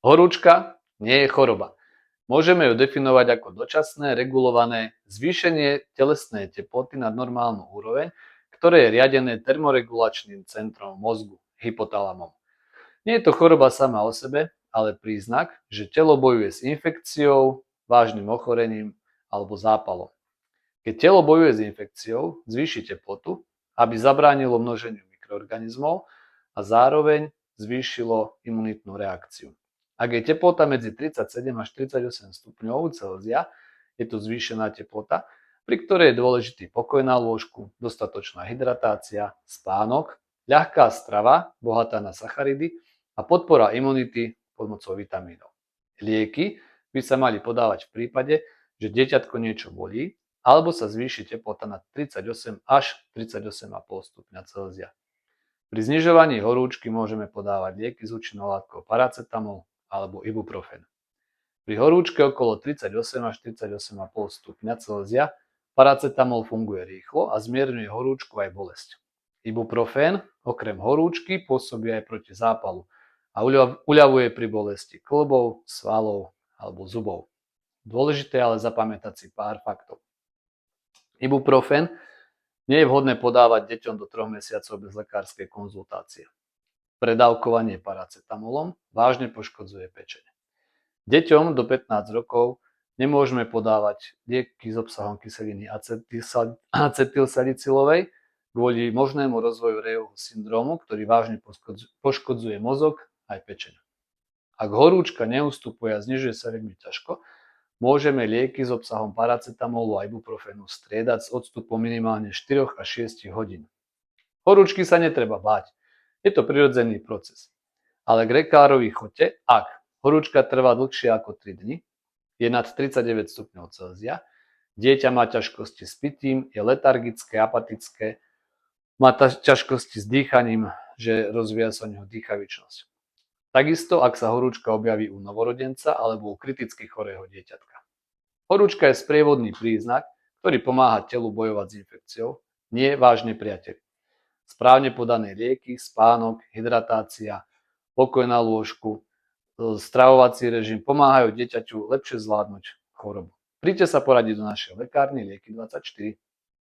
Horúčka nie je choroba. Môžeme ju definovať ako dočasné, regulované zvýšenie telesnej teploty nad normálnu úroveň, ktoré je riadené termoregulačným centrom mozgu, hypotalamom. Nie je to choroba sama o sebe, ale príznak, že telo bojuje s infekciou, vážnym ochorením alebo zápalom. Keď telo bojuje s infekciou, zvýši teplotu, aby zabránilo množeniu mikroorganizmov a zároveň zvýšilo imunitnú reakciu. Ak je teplota medzi 37 až 38 stupňov Celzia, je to zvýšená teplota, pri ktorej je dôležitý pokoj na lôžku, dostatočná hydratácia, spánok, ľahká strava, bohatá na sacharidy a podpora imunity pomocou vitamínov. Lieky by sa mali podávať v prípade, že dieťatko niečo bolí, alebo sa zvýši teplota na 38 až 38,5 stupňa Celzia. Pri znižovaní horúčky môžeme podávať lieky s účinnou látkou paracetamol alebo ibuprofen. Pri horúčke okolo 38 až 38,5 stupňa Celzia paracetamol funguje rýchlo a zmierňuje horúčku aj bolesť. Ibuprofen okrem horúčky pôsobí aj proti zápalu a uľavuje pri bolesti kĺbov, svalov alebo zubov. Dôležité je ale zapamätať si pár faktov. Ibuprofen nie je vhodné podávať deťom do 3 mesiacov bez lekárskej konzultácie. Predávkovanie paracetamolom vážne poškodzuje pečeň. Deťom do 15 rokov nemôžeme podávať lieky s obsahom kyseliny acetylsalicylovej kvôli možnému rozvoju Rayovho syndrómu, ktorý vážne poškodzuje mozog aj pečeň. Ak horúčka neustupuje a znižuje sa veľmi ťažko, môžeme lieky s obsahom paracetamolu a ibuprofenu striedať s odstupom minimálne 4 až 6 hodín. Horúčky sa netreba báť, je to prirodzený proces. Ale k lekárovi choďte, ak horúčka trvá dlhšie ako 3 dni, je nad 39 stupňov Celzia, dieťa má ťažkosti s pitím, je letargické, apatické, má ťažkosti s dýchaním, že rozvíja sa u neho dýchavičnosť. Takisto, ak sa horúčka objaví u novorodenca alebo u kriticky chorého dieťatka. Horúčka je sprievodný príznak, ktorý pomáha telu bojovať s infekciou, nie váš nepriateľ. Správne podané lieky, spánok, hydratácia, pokoj na lôžku, stravovací režim pomáhajú dieťaťu lepšie zvládnuť chorobu. Príďte sa poradiť do našej lekárne Lieky 24.